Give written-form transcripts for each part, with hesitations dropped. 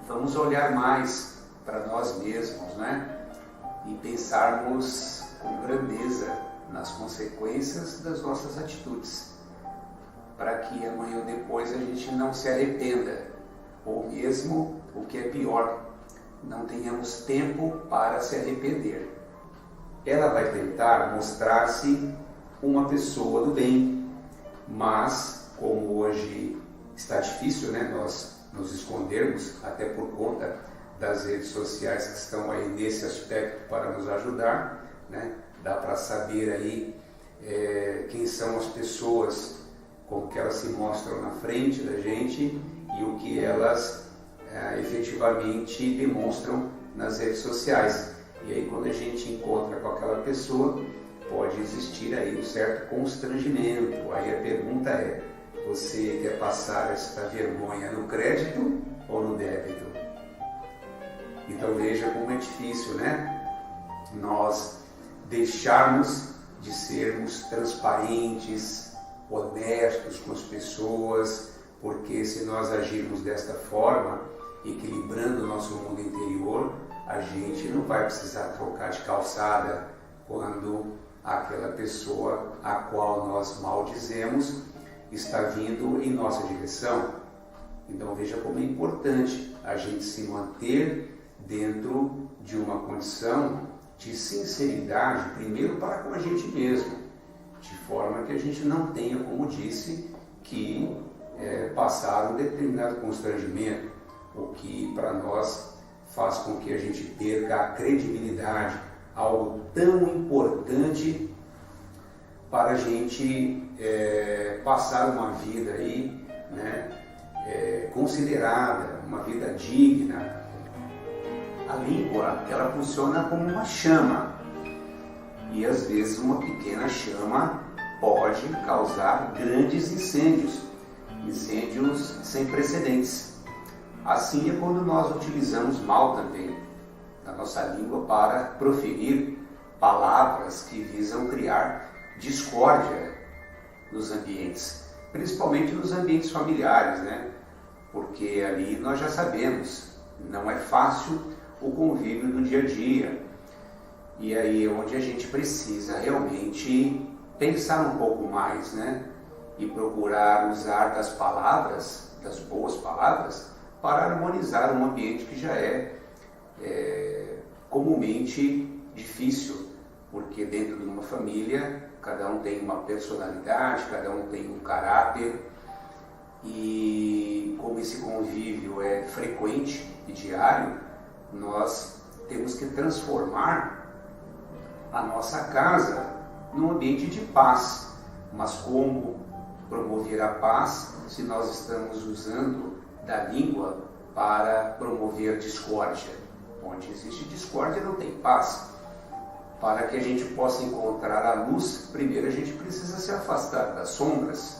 vamos olhar mais para nós mesmos, né? E pensarmos com grandeza nas consequências das nossas atitudes, para que amanhã ou depois a gente não se arrependa, ou mesmo, o que é pior, não tenhamos tempo para se arrepender. Ela vai tentar mostrar-se uma pessoa do bem, mas como hoje está difícil, né, nós nos escondermos, até por conta das redes sociais que estão aí nesse aspecto para nos ajudar, né? Dá para saber aí quem são as pessoas, como que elas se mostram na frente da gente e o que elas efetivamente demonstram nas redes sociais. E aí quando a gente encontra com aquela pessoa, pode existir aí um certo constrangimento. Aí a pergunta é: você quer passar esta vergonha no crédito ou no débito? Então veja como é difícil, né? Nós deixarmos de sermos transparentes, honestos com as pessoas, porque se nós agirmos desta forma, equilibrando o nosso mundo interior, a gente não vai precisar trocar de calçada quando aquela pessoa a qual nós maldizemos está vindo em nossa direção. Então veja como é importante a gente se manter dentro de uma condição de sinceridade, primeiro para com a gente mesmo, de forma que a gente não tenha, como disse, que passar um determinado constrangimento, o que para nós faz com que a gente perca a credibilidade, algo tão importante para a gente passar uma vida aí, né, considerada, uma vida digna. A língua, ela funciona como uma chama, e às vezes uma pequena chama pode causar grandes incêndios sem precedentes. Assim é quando nós utilizamos mal também a nossa língua para proferir palavras que visam criar discórdia nos ambientes, principalmente nos ambientes familiares, né? Porque ali nós já sabemos, não é fácil o convívio do dia a dia. E aí é onde a gente precisa realmente pensar um pouco mais, né? E procurar usar das palavras, das boas palavras, para harmonizar um ambiente que já é comumente difícil, porque dentro de uma família cada um tem uma personalidade, cada um tem um caráter, e como esse convívio é frequente e diário, nós temos que transformar a nossa casa num ambiente de paz. Mas como promover a paz se nós estamos usando da língua para promover discórdia? Onde existe discórdia não tem paz. Para que a gente possa encontrar a luz, primeiro a gente precisa se afastar das sombras.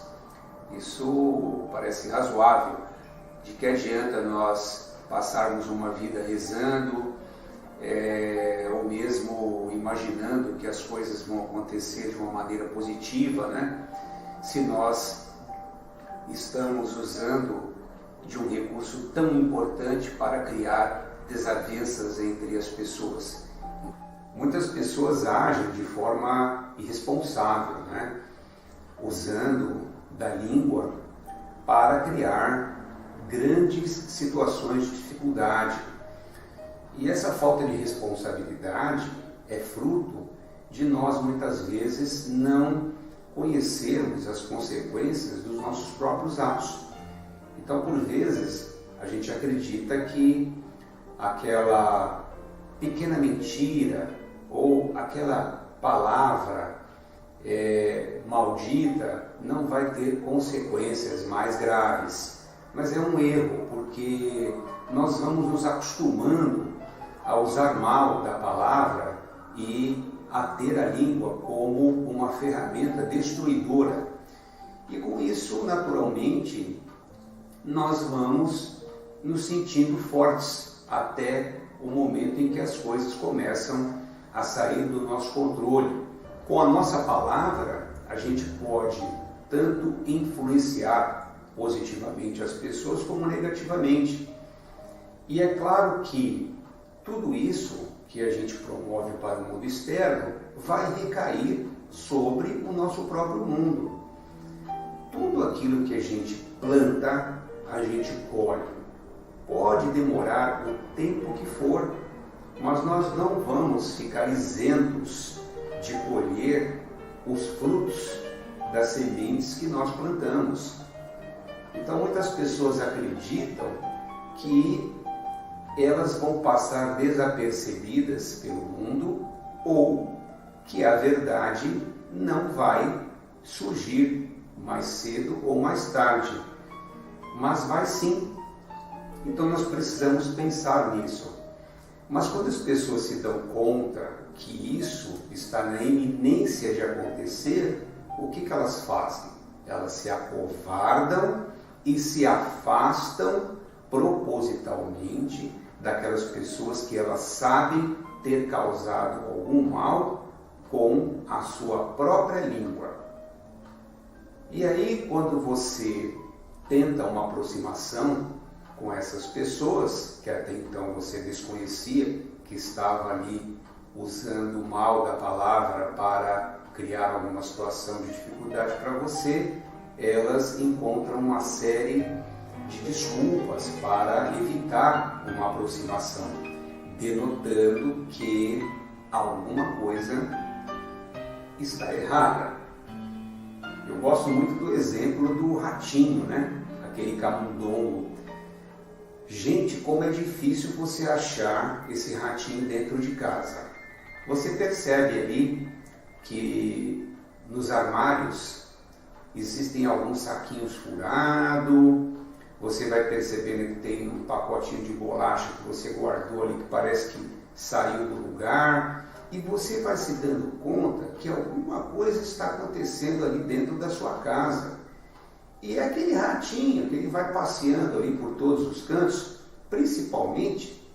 Isso parece razoável. De que adianta nós passarmos uma vida rezando, ou mesmo imaginando que as coisas vão acontecer de uma maneira positiva, né? Se nós estamos usando de um recurso tão importante para criar desavenças entre as pessoas. Muitas pessoas agem de forma irresponsável, né? Usando da língua para criar grandes situações de dificuldade. E essa falta de responsabilidade é fruto de nós muitas vezes não conhecermos as consequências dos nossos próprios atos. Então, por vezes, a gente acredita que aquela pequena mentira ou aquela palavra maldita não vai ter consequências mais graves. Mas é um erro, porque nós vamos nos acostumando a usar mal da palavra e a ter a língua como uma ferramenta destruidora. E com isso, naturalmente, nós vamos nos sentindo fortes até o momento em que as coisas começam a sair do nosso controle. Com a nossa palavra, a gente pode tanto influenciar positivamente as pessoas como negativamente. E é claro que tudo isso que a gente promove para o mundo externo vai recair sobre o nosso próprio mundo. Tudo aquilo que a gente planta, a gente colhe. Pode demorar o tempo que for, mas nós não vamos ficar isentos de colher os frutos das sementes que nós plantamos. Então muitas pessoas acreditam que elas vão passar desapercebidas pelo mundo ou que a verdade não vai surgir mais cedo ou mais tarde, mas vai sim. Então nós precisamos pensar nisso. Mas quando as pessoas se dão conta que isso está na iminência de acontecer, o que elas fazem? Elas se acovardam e se afastam propositalmente daquelas pessoas que elas sabem ter causado algum mal com a sua própria língua. E aí, quando você tenta uma aproximação com essas pessoas, que até então você desconhecia, que estava ali usando o mal da palavra para criar alguma situação de dificuldade para você, elas encontram uma série de desculpas para evitar uma aproximação, denotando que alguma coisa está errada. Eu gosto muito do exemplo do ratinho, né? Aquele camundongo. Gente, como é difícil você achar esse ratinho dentro de casa. Você percebe ali que nos armários existem alguns saquinhos furados, você vai percebendo que tem um pacotinho de bolacha que você guardou ali que parece que saiu do lugar, e você vai se dando conta que alguma coisa está acontecendo ali dentro da sua casa. E é aquele ratinho que ele vai passeando ali por todos os cantos, principalmente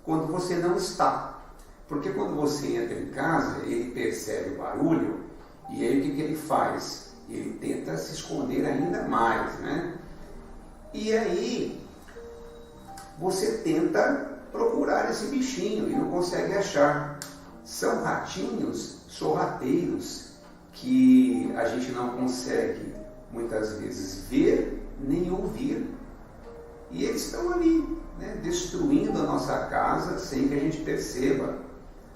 quando você não está. Porque quando você entra em casa, ele percebe o barulho e aí o que ele faz? Ele tenta se esconder ainda mais, né? E aí você tenta procurar esse bichinho e não consegue achar. São ratinhos sorrateiros que a gente não consegue muitas vezes ver nem ouvir. E eles estão ali, né, destruindo a nossa casa sem que a gente perceba.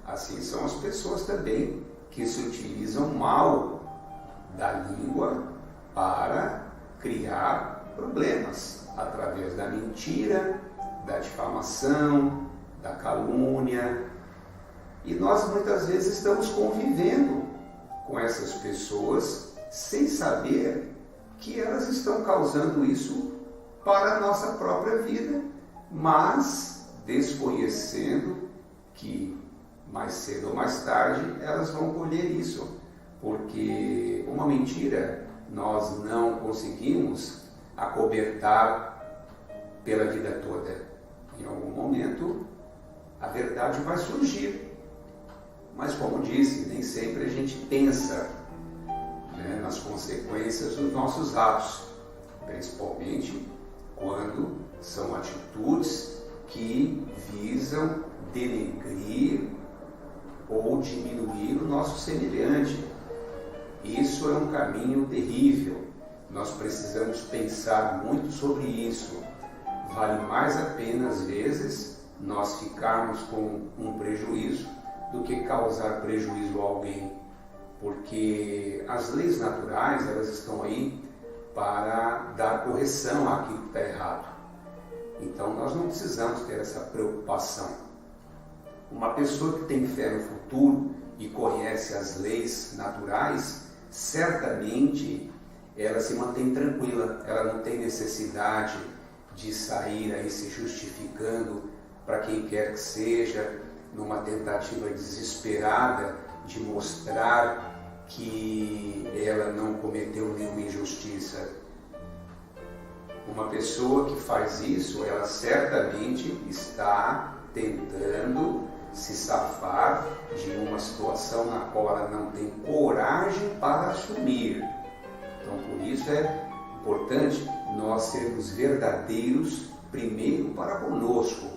Assim são as pessoas também que se utilizam mal da língua para criar problemas através da mentira, da difamação, da calúnia. E nós muitas vezes estamos convivendo com essas pessoas sem saber que elas estão causando isso para a nossa própria vida, mas desconhecendo que mais cedo ou mais tarde elas vão colher isso, porque uma mentira nós não conseguimos acobertar pela vida toda. Em algum momento a verdade vai surgir, mas como disse, nem sempre a gente pensa, né, nas consequências dos nossos atos, principalmente quando são atitudes que visam denegrir ou diminuir o nosso semelhante. Isso é um caminho terrível. Nós precisamos pensar muito sobre isso. Vale mais a pena, às vezes, nós ficarmos com um prejuízo do que causar prejuízo a alguém. Porque as leis naturais, elas estão aí para dar correção àquilo que está errado. Então nós não precisamos ter essa preocupação. Uma pessoa que tem fé no futuro e conhece as leis naturais, certamente ela se mantém tranquila, ela não tem necessidade de sair aí se justificando para quem quer que seja, numa tentativa desesperada de mostrar que ela não cometeu nenhuma injustiça. Uma pessoa que faz isso, ela certamente está tentando se safar de uma situação na qual ela não tem coragem para assumir. Então, por isso é importante nós sermos verdadeiros primeiro para conosco,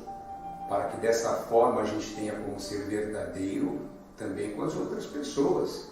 para que dessa forma a gente tenha como ser verdadeiro também com as outras pessoas.